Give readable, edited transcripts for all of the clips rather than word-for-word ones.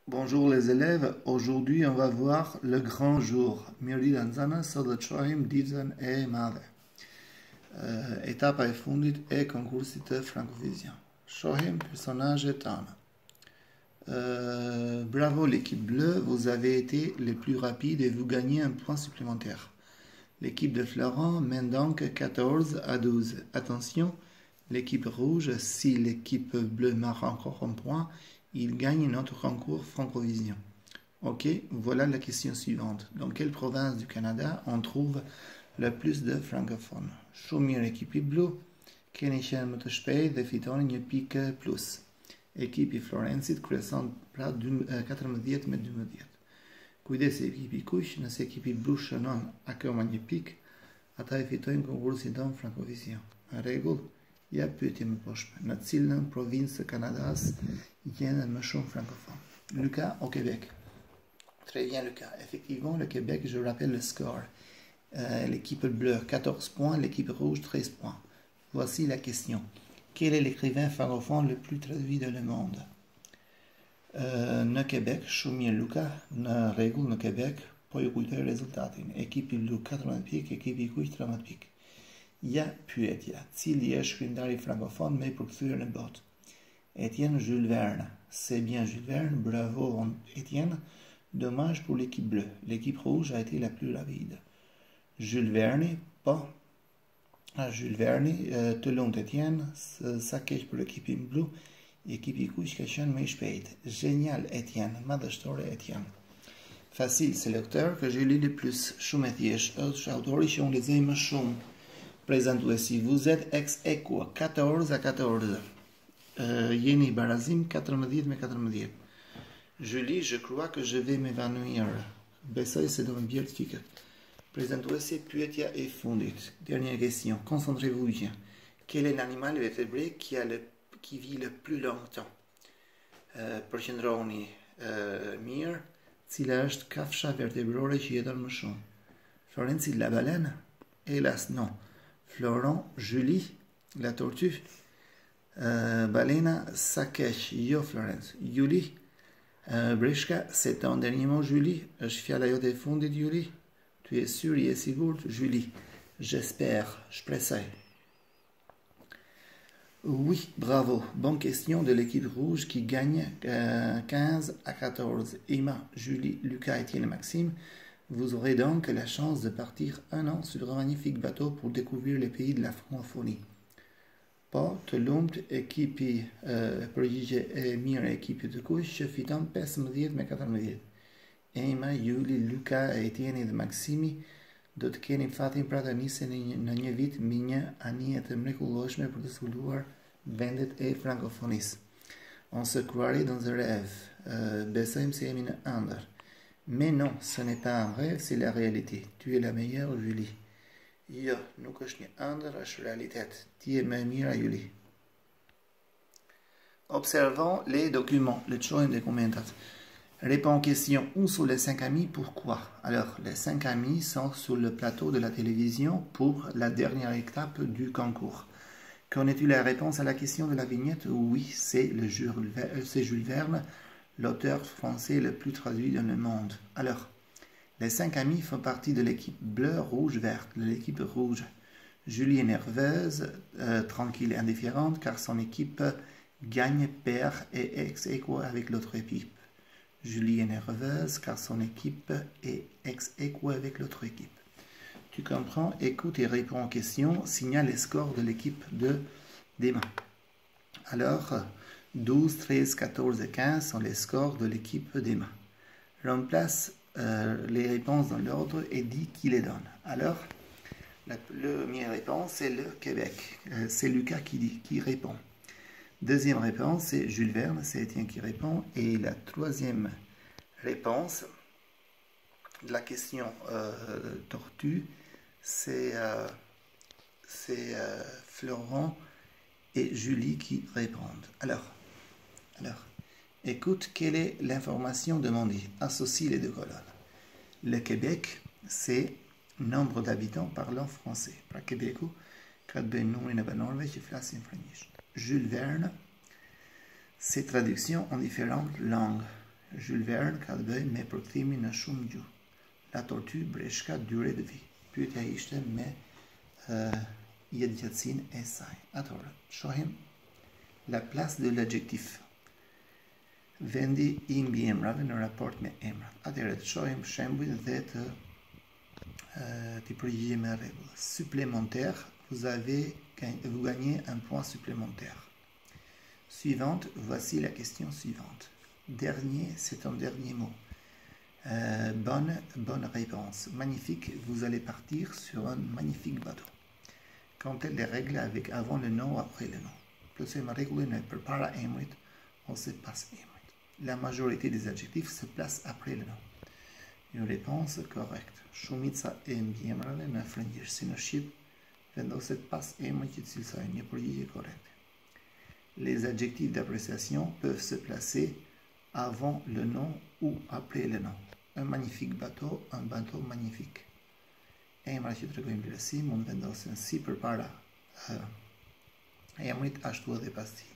Bonjour les élèves, aujourd'hui on va voir le grand jour. Mir dan sana sada čojim dizen e madhe. Etapa e fundit e konkursit të Frankovision. Shohim personazhet tana. Bravo l'équipe bleue, vous avez été les plus rapides et vous gagnez un point supplémentaire. L'équipe de Florent mène donc 14 à 12. Attention, l'équipe rouge, si l'équipe bleue marque encore un point, il gagne notre concours Francovision. Ok, voilà la question suivante. Dans quelle province du Canada on trouve le plus de francophones? Shumir équipe bleue, Kenishan Mutashpei, de Fitonia Pique Plus. Équipe Florensit, crescent plat 90 me 12. Kujdes e ekipi kuq, nëse ekipi blu shënon akoma një pikë, ata e fitojnë konkursin tonë Frankovision. Rregull? Ja pyetje më poshtë. Në cilën provincë të Kanadas gjenden më shumë francophones? Lucas au Québec. Très bien Lucas. Effectivement, le Québec, je rappelle le score. L'équipe bleue 14 points, l'équipe rouge 13 points. Voici la question. Quel est l'écrivain francophone le plus traduit dans le monde? Në Quebec, shumë mirë Luka, në rregull në Quebec, po ju kujtoj rezultatin. Ekipi blu 14 pikë, ekipi kuq 13 pikë. Ja pyetja, cili është shkrimtari francofone më i përkthyer në botë? Étienne Jules Verne. C'est bien Jules Verne, bravo Étienne. Dommage pour l'équipe bleue. L'équipe rouge a été la plus rapide. Jules Verne, po. Jules Verne, të lumt Étienne, sa keq për ekipin blu. Ekipi kuq ka qenë më i shpejt. Génial Étienne, madhështore Étienne. Facile, c'est l'auteur que j'ai lu le plus. Shumë e thjesht, është autori që unë lexoj më shumë. Présentuesi, vous êtes ex aequo, 14 à 14. Jeni barazim 14 me 14. Julie, je crois que je vais m'évanouir. Besoj se do më bjerë të fikët. Présentuesi, pyetja e fundit. Dernière question, concentrez-vous bien. Quel est l'animal vertébré qui vit le plus longtemps? Përqendroni mirë, cila është kafsha vertebrore që jeton më shumë? Florenci, la baleine? Hélas, non. Florent, Julie, la tortue? Balena, sa keq, jo Florence. Julie, Breshka, c'est ton dernier mot, Julie? Është fjala jote e fundit, Julie? Tu es sûr et sigurt, Julie? J'espère, shpresoj. Oui, bravo. Bonne question de l'équipe rouge qui gagne 15 à 14. Emma, Julie, Lucas, Étienne et Maxime, vous aurez donc la chance de partir un an sur un magnifique bateau pour découvrir les pays de la francophonie. Po të lumt ekipi përgjigje e mirë ekipi të kuq që fiton 15 me 14. Emma, Julie, Lucas, Étienne dhe Maximi do të keni fatin pra të niseni në një vit mbi një anije të mrekullueshme për të zbuluar vendet e frankofonisë. On se croirait dans un rêve. Besojmë se jemi në ëndër. Mais non, ce n'est pas un rêve, c'est la réalité. Tu es la meilleure, Julie. Jo, nuk është një ëndër, është realitet. Ti je më e mira, Julie. Observons les documents. Le çojmë des commentaires. Réponds question 1 sur les 5 amis, pourquoi? Alors, les 5 amis sont sur le plateau de la télévision pour la dernière étape du concours. Connais-tu la réponse à la question de la vignette? Oui, c'est Jules Verne, l'auteur français le plus traduit dans le monde. Alors, les 5 amis font partie de l'équipe bleu, rouge, verte. L'équipe rouge, Julie est nerveuse, tranquille et indifférente car son équipe gagne, perd et ex aequo avec l'autre équipe. Julie est nerveuse car son équipe est ex aequo avec l'autre équipe. Tu comprends? Écoute et réponds aux questions. Signale les scores de l'équipe d'Emma. Alors, 12, 13, 14 et 15 sont les scores de l'équipe d'Emma. Remplace les réponses dans l'ordre et dis qui les donne. Alors, la première réponse, c'est le Québec. C'est Lucas qui répond. Deuxième réponse, c'est Jules Verne, c'est Étienne qui répond. Et la troisième réponse, la question tortue, c'est Florent et Julie qui répondent. Alors, écoute, quelle est l'information demandée? Associe les deux colonnes. Le Québec, c'est nombre d'habitants parlant français. Pra Québeku, ka të bëjmë numrin e banorëve që flasin frëngjisht. Jules Verne, Ces traductions en différentes langues. Jules Verne ka të bëj me përkthimin në shumë gjuhë. La tortue breshka durée de vie. Pyetja ishte me jetëgjatësinë e saj. Atëherë, shohim la place de l'adjectif. Vendi i mbiemrave në raport me emrat. Atëherë të shohim shembuj dhe t'i përgjigjemi me rregull. Supplémentaire, vous gagnez un point supplémentaire. Suivante, voici la question suivante. Dernier, c'est un dernier mot. Bonne réponse. Magnifique, vous allez partir sur un magnifique bateau. Comptez les règles avec avant le nom ou après le nom. Plotësojmë rregullin e përpara emrit ose pas emrit. La majorité des adjectifs se place après le nom. Une réponse correcte. Shumica e mbiemrave në frëngjisht si në shqip vendoset pas emrit që cilësojnë një përgjigje korrekte. Les adjectifs d'appréciation peuvent se placer avant le nom ou après le nom. Un magnifique bateau, un bateau magnifique. Emra që tregojnë vlerësi mund vendosen si përpara emrit ashtu edhe pas tij.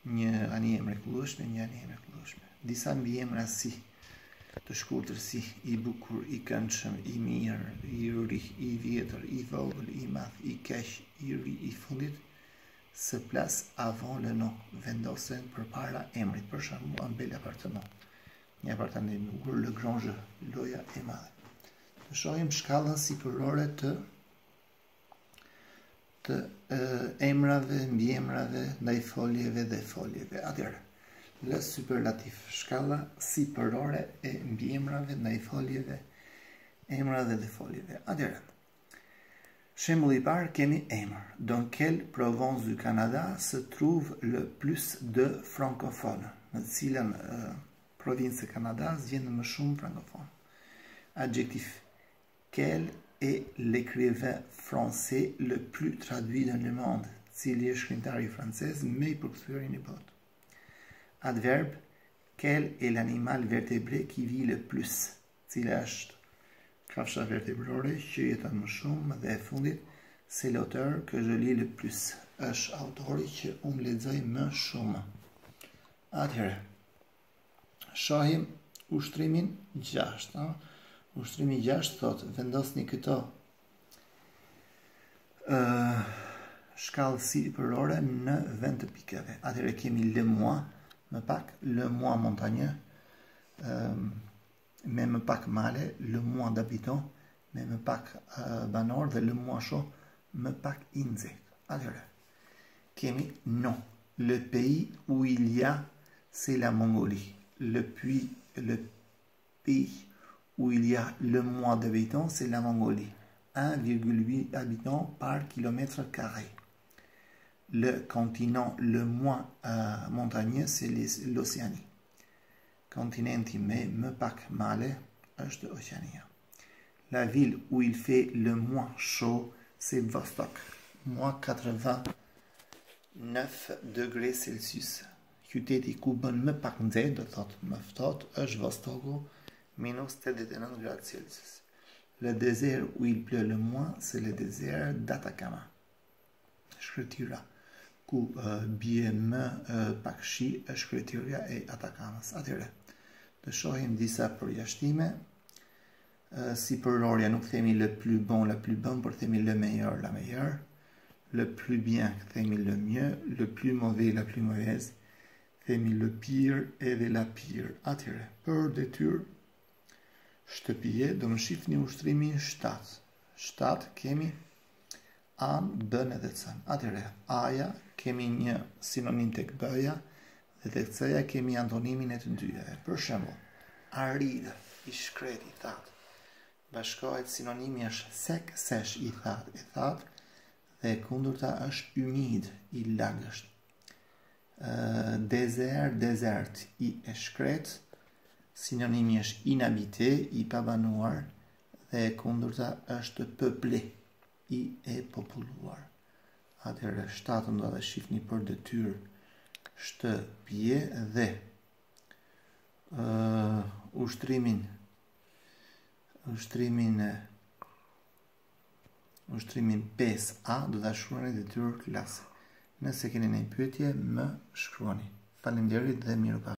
Një anije e mrekullueshme, një anije e mrekullueshme. Disa mbiemra si të shkurtër si i bukur, i këndshëm, i mirë, i ri, i vjetër, i vogël, i madh, i keq, i ri, i fundit se place avant le nom, vendosen përpara emrit. Për shembull, un bel appartement. Një apartament i bukur, le grand jeu, loja e madhe. Të shohim shkallën sipërore të emrave, mbiemrave, ndaj foljeve dhe foljeve. Atëherë, le superlatif, shkalla sipërore e mbiemrave, ndaj foljeve, emrave dhe foljeve. Atëherë, shembulli i parë kemi emër. Dans quelle province du Canada se trouve le plus de francophones? Në cilën provincë e Kanadas gjendet më shumë francophones. Adjectif. Quel est l'écrivain français le plus traduit dans le monde? Cili është shkrimtari francez me I përkthyer në botë. Adverbe. Quel est l'animal vertébré qui vit le plus? Cila është kafsha vertebrore që jeton më shumë dhe e fundit, c'est l'auteur que je lis le plus. Është autori që unë lexoj më shumë. Atëherë, shohim ushtrimin 6. Ushtrimi 6 thot, vendosni këto shkallë sipërore në vend të pikave. Atëherë kemi le moi, më pak, le moi montagneux, me më pak male, le moi d'habitant, me më pak banor dhe le moi chaud, më pak I nxehtë. Atëherë, kemi non. Le pays où il y a, c'est la Mongolie. Le pays où il y a le moins d'habitants, c'est la Mongolie. 1,8 habitants par kilomètre carré. Le continent le moins montagneux, c'est l'Océanie. Continenti me më pak male është Oceania. La ville où il fait le moins chaud, c'est Vostok. Moins 89 degrés Celsius. Qyteti ku bën më pak nxehtë, do thot më ftohtë, është Vostoku, minus 89 gradë Celsius. Le désert où il pleut le moins, c'est le désert d'Atacama. Shkretira ku bie më pak shi është shkretira e Atacamas. Atëherë, të shohim disa përjashtime. Si përorja nuk themi le plus bon, por themi le meilleur, la meilleure. Le plus bien, themi le mieux. Le plus mauvais, la plus mauvaise. Themi le pire edhe la pire. Atëherë, për detyrë, shtëpie, do më shifni ushtrimin 7. 7 kemi an, bën edhe cën. Atëherë, aja kemi një sinonim tek bëja dhe tek c-ja kemi antonimin e të dyjave. Për shembull, arid, I shkret, I thatë. Bashkohet sinonimi është sec, sesh, I thatë, dhe kundërta është humid, I lagësht. Désert, désert, I e shkret, sinonimi është inhabité, I pabanuar, dhe kundërta është peuplé, I e populluar. Atëherë, 7 do të shifni për detyrë shtëpie dhe ushtrimin 5A do ta shkruani detyrë klase. Nëse keni një pyetje, më shkruani. Falemderit de Miropa.